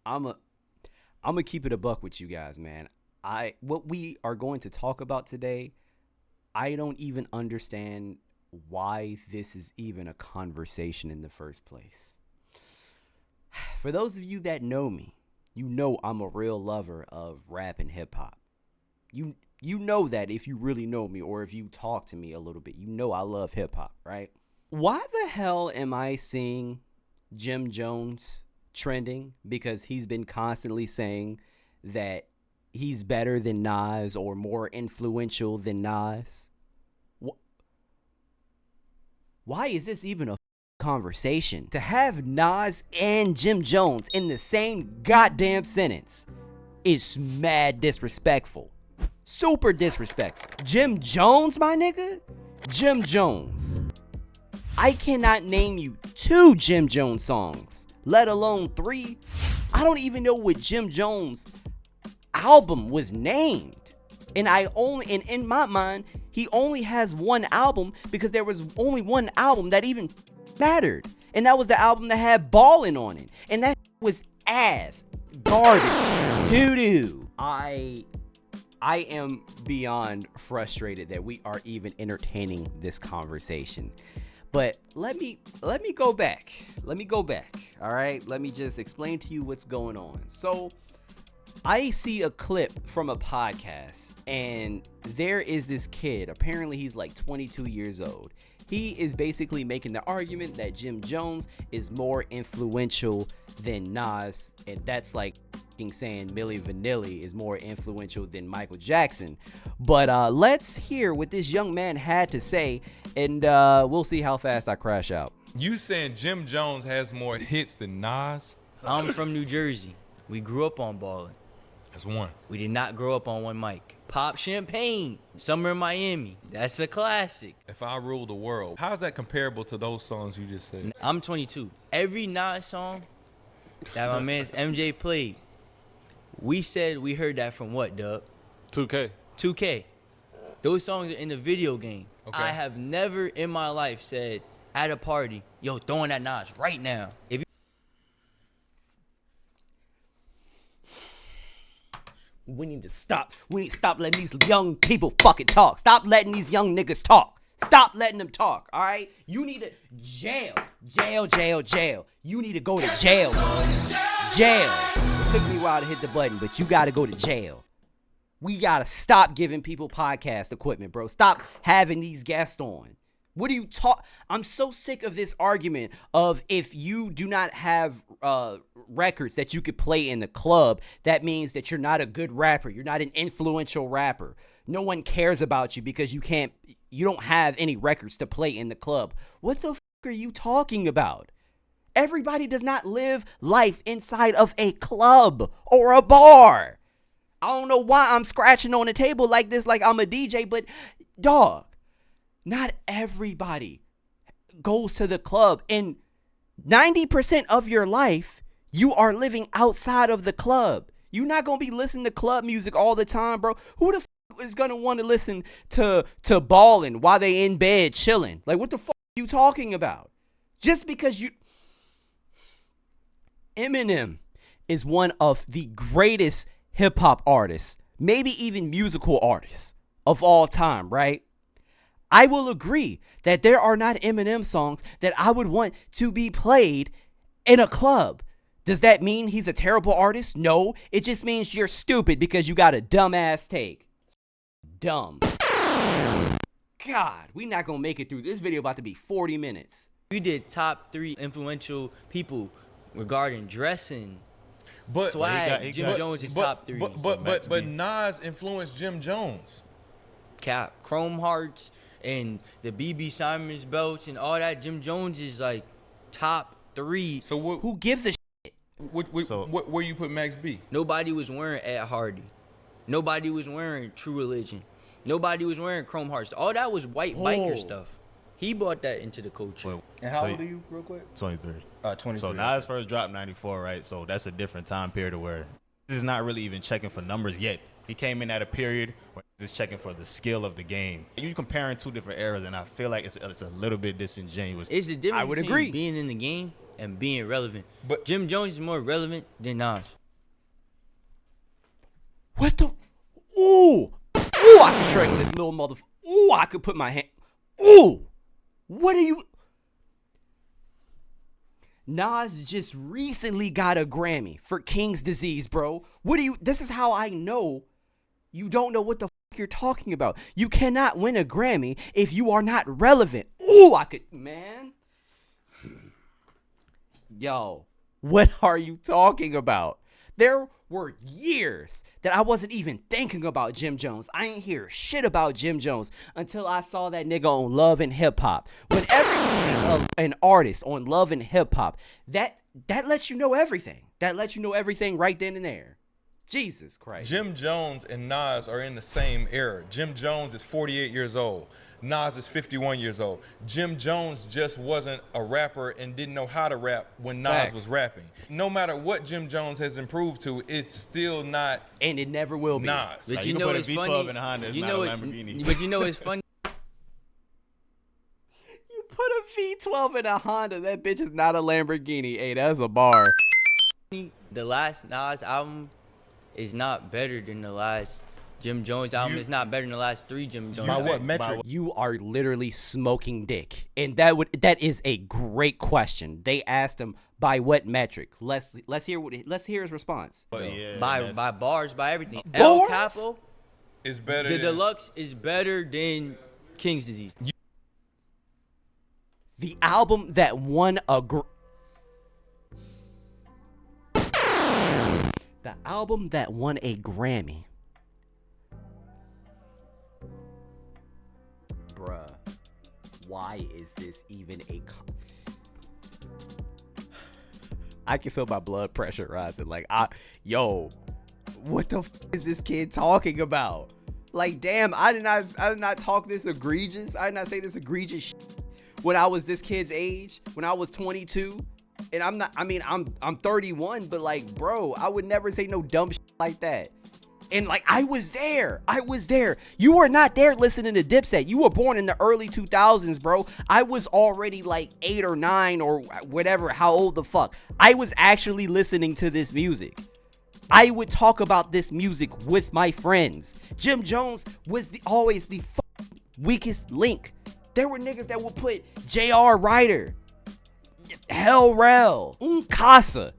I'm gonna keep it a buck with you guys, man. What we are going to talk about today, I don't even understand why this is even a conversation in the first place. For those of you that know me, you know I'm a real lover of rap and hip hop. You know that if you really know me or if you talk to me a little bit, you know I love hip hop, right? Why the hell am I seeing Jim Jones trending? Because he's been constantly saying that he's better than Nas or more influential than Nas. Why is this even a conversation? To have Nas and Jim Jones in the same goddamn sentence is mad disrespectful. Super disrespectful. Jim Jones, my nigga? Jim Jones. I cannot name you 2 Jim Jones songs, let alone 3. I don't even know what Jim Jones album was named. And in my mind, he only has one album because there was only one album that even mattered. And that was the album that had Ballin' on it. And that was ass. Garbage. Doo-doo. I am beyond frustrated that we are even entertaining this conversation. But let me go back. All right? Let me just explain to you what's going on. So I see a clip from a podcast, and there is this kid. Apparently, he's like 22 years old. He is basically making the argument that Jim Jones is more influential than Nas, and that's like saying Milli Vanilli is more influential than Michael Jackson. But let's hear what this young man had to say, and we'll see how fast I crash out. You saying Jim Jones has more hits than Nas? I'm from New Jersey. We grew up on Ballin'. That's one. We did not grow up on one mic. Pop Champagne, Summer in Miami. That's a classic. If I Rule the World. How's that comparable to those songs you just said? I'm 22. Every Nas song that my man's MJ played, we said we heard that from what, Dub? 2K. 2K. Those songs are in the video game. Okay. I have never in my life said at a party, yo, throwing that Nas right now. If you We need to stop letting these young people fucking talk. Stop letting these young niggas talk. Stop letting them talk, all right? You need to jail. You need to go to jail, bro. Jail. It took me a while to hit the button, but you got to go to jail. We got to stop giving people podcast equipment, bro. Stop having these guests on. What do you talk? I'm so sick of this argument of if you do not have records that you could play in the club, that means that you're not a good rapper. You're not an influential rapper. No one cares about you because you don't have any records to play in the club. What the fuck are you talking about? Everybody does not live life inside of a club or a bar. I don't know why I'm scratching on the table like this, like I'm a DJ, but dog. Not everybody goes to the club, and 90% of your life, you are living outside of the club. You're not going to be listening to club music all the time, bro. Who the is going to want to listen to Ballin' while they in bed chilling? Like, what the fuck are you talking about? Just because Eminem is one of the greatest hip-hop artists, maybe even musical artists of all time, right? I will agree that there are not Eminem songs that I would want to be played in a club. Does that mean he's a terrible artist? No, it just means you're stupid because you got a dumbass take. Dumb. God, we not gonna make it through this video about to be 40 minutes. We did top 3 influential people regarding dressing, swag. Jim Jones is top 3. But Nas influenced Jim Jones. Cap, Chrome Hearts, and the BB Simons belts and all that. Jim Jones is like top 3. So who gives a shit? Where you put Max B? Nobody was wearing Ed Hardy. Nobody was wearing True Religion. Nobody was wearing Chrome Hearts. All that was white biker stuff. He brought that into the culture. And how old are you, real quick? 23. 23. So Nas first dropped 94, right? So that's a different time period where this is not really even checking for numbers yet. He came in at a period where he's just checking for the skill of the game. You're comparing 2 different eras, and I feel like it's a little bit disingenuous. It's the difference I would between agree. being in the game and being relevant. But- Jim Jones is more relevant than Nas. What the? Ooh! Ooh, I can strangle this little motherfucker. Ooh, I could put my hand. Ooh! What are you? Nas just recently got a Grammy for King's Disease, bro. What do you? This is how I know you don't know what the fuck you're talking about. You cannot win a Grammy if you are not relevant. Ooh, I could, man. Yo, what are you talking about? There were years that I wasn't even thinking about Jim Jones. I ain't hear shit about Jim Jones until I saw that nigga on Love and Hip Hop. Whenever you see an artist on Love and Hip Hop, that lets you know everything. That lets you know everything right then and there. Jesus Christ. Jim Jones and Nas are in the same era. Jim Jones is 48 years old. Nas is 51 years old. Jim Jones just wasn't a rapper and didn't know how to rap when Nas Facts. was rapping. No matter what Jim Jones has improved to, it's still not And it never will be. Nas. But Like, you you can know put a it's V12 funny. in a Honda, it's you not know a it- Lamborghini. But you know it's funny. You put a V12 in a Honda, that bitch is not a Lamborghini. Hey, that's a bar. The last Nas album is not better than the last Jim Jones album. It's not better than the last 3 Jim Jones By albums. what metric? You are literally smoking dick. And that is a great question. They asked him by what metric. Let's hear his response. But yeah, By bars, by everything. El Bars? Capo, It's better the than Deluxe is better than King's Disease. The album that won a The album that won a Grammy. Bruh, why is this even a I can feel my blood pressure rising. Like, what the is this kid talking about? Like, damn, I did not talk this egregious. I did not say this egregious shit when I was this kid's age, when I was 22. And I'm 31, but like, bro, I would never say no dumb shit like that. And like, I was there. You were not there listening to Dipset. You were born in the early 2000s, bro. I was already like 8 or 9 or whatever, how old the fuck. I was actually listening to this music. I would talk about this music with my friends. Jim Jones was always the weakest link. There were niggas that would put J.R. Ryder, Hell Rel, Casa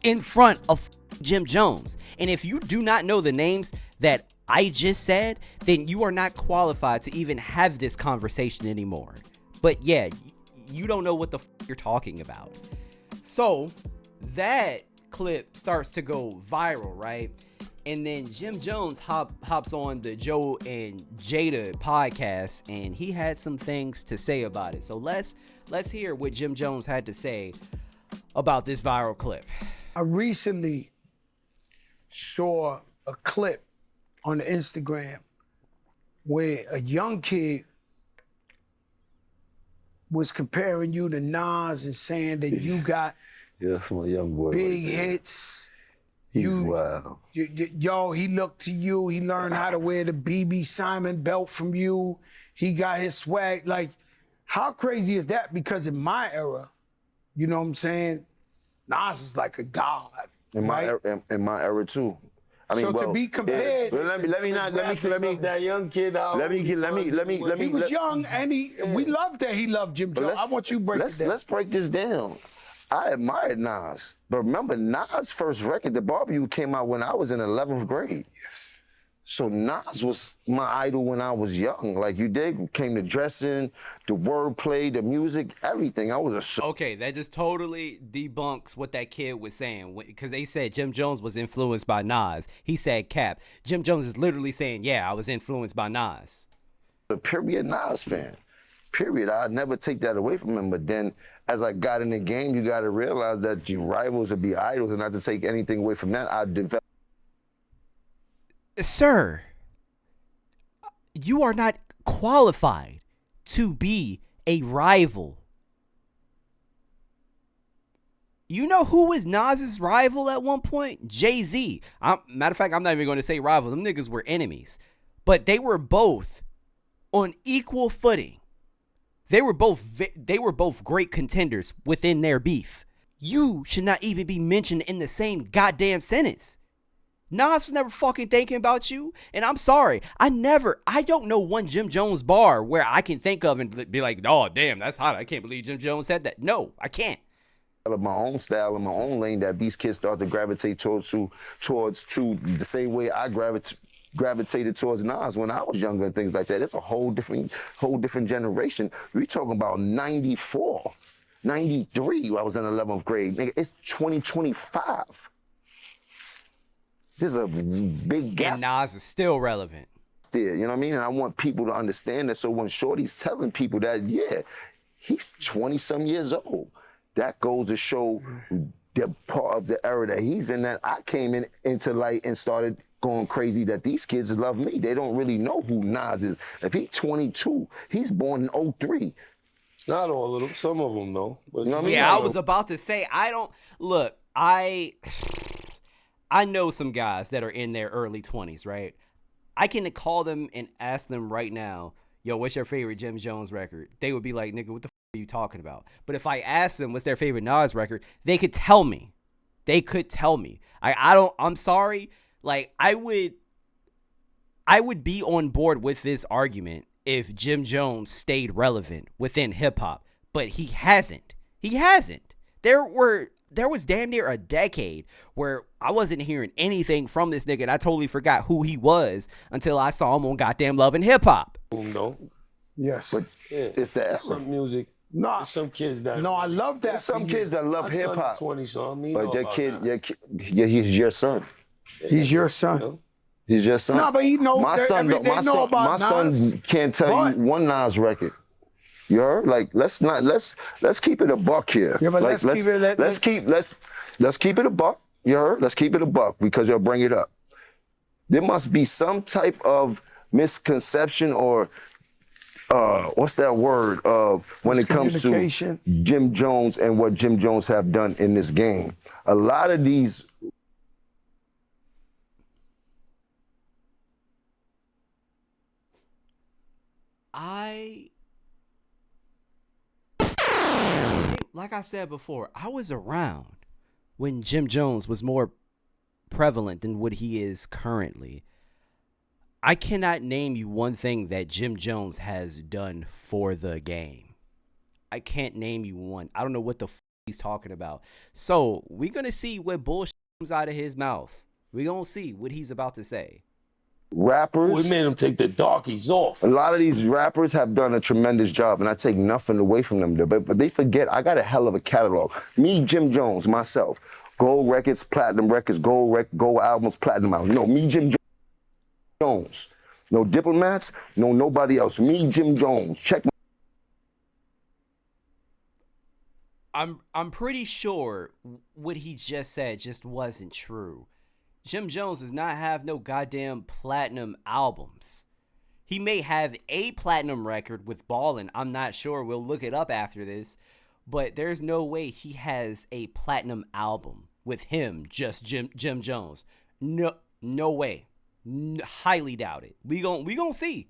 in front of Jim Jones. And if you do not know the names that I just said, then you are not qualified to even have this conversation anymore. But yeah, you don't know what the you're talking about. So that clip starts to go viral, right? And then Jim Jones hops on the Joe and Jada podcast, and he had some things to say about it. So let's hear what Jim Jones had to say about this viral clip. I recently saw a clip on Instagram where a young kid was comparing you to Nas and saying that you got Yeah, that's my young boy. big right there. hits. He's wild. Yo, he looked to you. He learned how to wear the BB Simon belt from you. He got his swag. Like, how crazy is that? Because in my era, you know what I'm saying, Nas is like a god. In my right? in my era too. I mean, So to well, be compared- Yeah, but let me That young kid. He He was young, and we loved that he loved Jim But Jones. I want you to break it down. Let's break this down. I admired Nas, but remember Nas' first record, The Barbecue, came out when I was in 11th grade. Yes. So Nas was my idol when I was young. Like you did, came to dressing, the wordplay, the music, everything. I was a Okay, that just totally debunks what that kid was saying, because they said Jim Jones was influenced by Nas. He said cap. Jim Jones is literally saying, yeah, I was influenced by Nas. period Nas fan. Period. I'd never take that away from him. But then as I got in the game, you got to realize that your rivals would be idols, and not to take anything away from that, I developed. Sir, you are not qualified to be a rival. You know who was Nas's rival at one point? Jay-Z. Matter of fact, I'm not even going to say rival. Them niggas were enemies. But they were both on equal footing. They were both great contenders within their beef. you should not even be mentioned in the same goddamn sentence. Nas was never fucking thinking about you. And I'm sorry, I don't know one Jim Jones bar where I can think of and be like, oh, damn, that's hot. I can't believe Jim Jones said that. No, I can't. Of my own style and my own lane that these kids start to gravitate towards the same way I gravitated towards Nas when I was younger and things like that. It's a whole different generation. We talking about 94, 93. I was in 11th grade. Nigga, it's 2025. There's a big gap. And Nas is still relevant. There, you know what I mean? And I want people to understand that. So when Shorty's telling people that, yeah, he's 20-some years old, that goes to show the part of the era that he's in, that I came into light and started going crazy that these kids love me. They don't really know who Nas is. If he's 22, he's born in 03. Not all of them. Some of them, though. But you know what I mean? Yeah, I was about to say, I know some guys that are in their early 20s, right? I can call them and ask them right now, yo, what's your favorite Jim Jones record? They would be like, nigga, what the f are you talking about? But if I ask them what's their favorite Nas record, they could tell me. I'm sorry. Like, I would be on board with this argument if Jim Jones stayed relevant within hip hop, but he hasn't. There was damn near a decade where I wasn't hearing anything from this nigga, and I totally forgot who he was until I saw him on goddamn Love and Hip Hop. No. Yes. But Yeah. it's the era. Some music. No. There's some kids that. No, I love that. There's some kids that love hip hop. 20, so I mean, But he's your son. He's your son. know? He's your son. No, but he knows. My son, they know about my Nas. son can't tell you one Nas record. You heard? Like, let's keep it a buck here. Yeah, but like, let's keep it a buck. You heard? Let's keep it a buck because you'll bring it up. There must be some type of misconception or what's that word? When it comes to Jim Jones and what Jim Jones have done in this game. A lot of these. Like I said before, I was around when Jim Jones was more prevalent than what he is currently. I cannot name you one thing that Jim Jones has done for the game. I can't name you one. I don't know what the he's talking about. So we're going to see what bullshit comes out of his mouth. We're going to see what he's about to say. Rappers. We made them take the darkies off. A lot of these rappers have done a tremendous job, and I take nothing away from them. But they forget, I got a hell of a catalog. Me, Jim Jones, myself. Gold records, platinum records, gold albums, platinum albums. No, me, Jim Jones. No diplomats, no nobody else. Me, Jim Jones. Check I'm pretty sure what he just said just wasn't true. Jim Jones does not have no goddamn platinum albums. He may have a platinum record with Ballin'. I'm not sure. We'll look it up after this. But there's no way he has a platinum album with him, just Jim Jones. No way. Highly doubt it. We gon' see.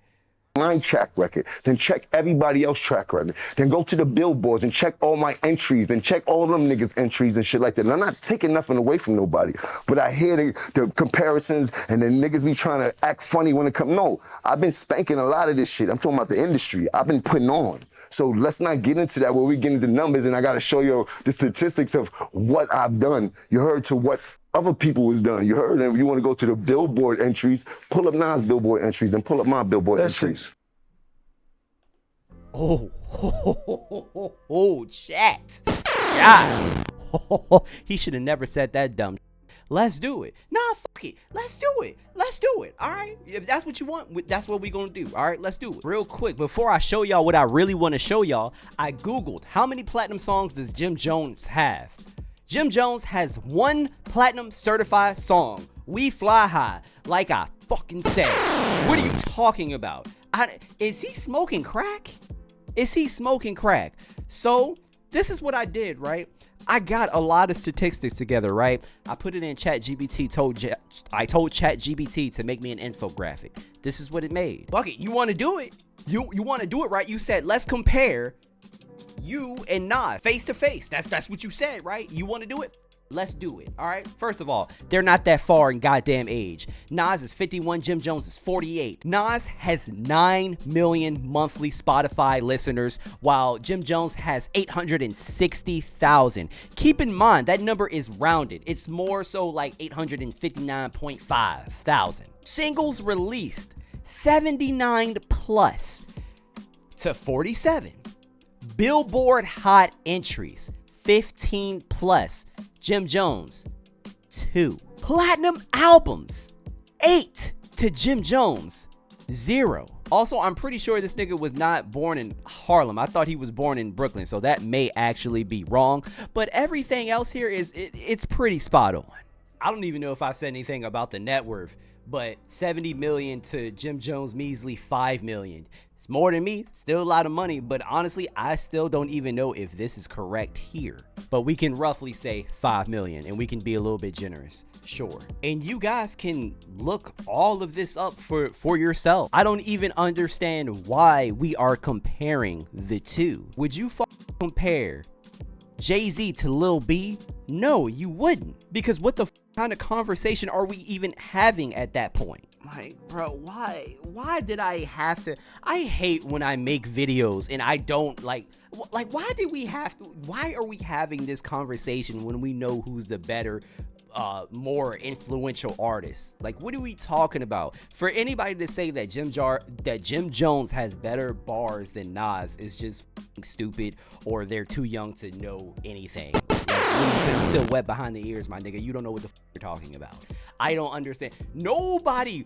my track record, then check everybody else's track record, then go to the billboards and check all my entries, then check all them niggas' entries and shit like that. And I'm not taking nothing away from nobody, but I hear the comparisons and then niggas be trying to act funny when it comes. No, I've been spanking a lot of this shit. I'm talking about the industry. I've been putting on. So let's not get into that where we get into numbers and I gotta show you the statistics of what I've done. You heard to what other people was done. You heard, and if you want to go to the billboard entries, pull up Nas billboard entries, then pull up my billboard entries. Chat. Guys. He should have never said that dumb. Let's do it. Nah, fuck it. Let's do it. Let's do it. All right. If that's what you want, that's what we're going to do. All right. Let's do it. Real quick, before I show y'all what I really want to show y'all, I Googled how many platinum songs does Jim Jones have? Jim Jones has one platinum certified song, We Fly High, like I fucking said. What are you talking about? Is he smoking crack? Is he smoking crack? So this is what I did, right? I got a lot of statistics together, right? I put it in ChatGPT. I told ChatGPT to make me an infographic. This is what it made. Bucket, you want to do it? You want to do it, right? You said, let's compare you and Nas face to face. That's what you said, right? You want to do it? Let's do it, all right? First of all, they're not that far in goddamn age. Nas is 51, Jim Jones is 48. Nas has 9 million monthly Spotify listeners, while Jim Jones has 860,000. Keep in mind, that number is rounded. It's more so like 859.5 thousand. Singles released, 79 plus to 47. Billboard Hot entries, 15 plus. Jim Jones, 2. Platinum albums, 8 to Jim Jones, 0. Also, I'm pretty sure this nigga was not born in Harlem. I thought he was born in Brooklyn, so that may actually be wrong. But everything else here it's pretty spot on. I don't even know if I said anything about the net worth, but 70 million to Jim Jones' measly 5 million. It's more than me, still a lot of money, but honestly, I still don't even know if this is correct here. But we can roughly say 5 million, and we can be a little bit generous, sure. And you guys can look all of this up for yourself. I don't even understand why we are comparing the two. Would you compare Jay-Z to Lil B? No, you wouldn't. Because what the kind of conversation are we even having at that point? Like, bro, why did I have to? I hate when I make videos and I don't like why are we having this conversation when we know who's the better more influential artist? Like, what are we talking about? For anybody to say that Jim Jones has better bars than Nas is just stupid, or they're too young to know anything. Like, you're still wet behind the ears, my nigga. You don't know what the you're talking about. I don't understand. Nobody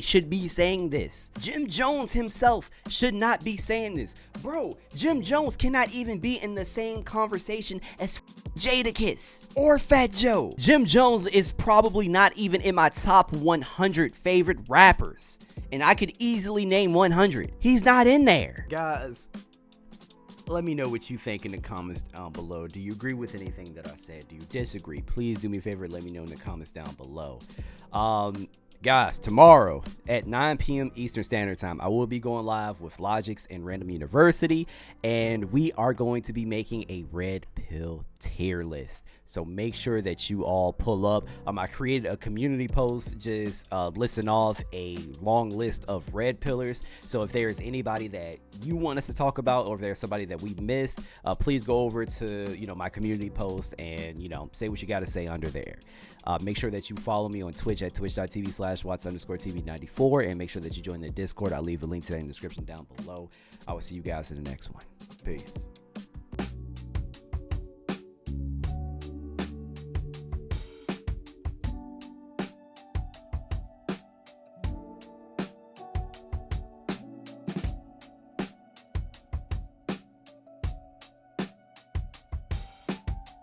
should be saying this. Jim Jones himself should not be saying this. Bro, Jim Jones cannot even be in the same conversation as Jadakiss or Fat Joe. Jim Jones is probably not even in my top 100 favorite rappers, and I could easily name 100. He's not in there. Guys, let me know what you think in the comments down below. Do you agree with anything that I said? Do you disagree? Please do me a favor, let me know in the comments down below. Guys, tomorrow at 9 p.m. Eastern Standard Time, I will be going live with Logix and Random University, and we are going to be making a Red Pill tier list. So make sure that you all pull up. I created a community post just listing off a long list of red pillars. So if there's anybody that you want us to talk about, or if there's somebody that we missed, please go over to my community post and say what you got to say under there. Make sure that you follow me on Twitch at twitch.tv/watts_TV94, and make sure that you join the Discord. I'll leave a link to that in the description down below. I will see you guys in the next one. Peace.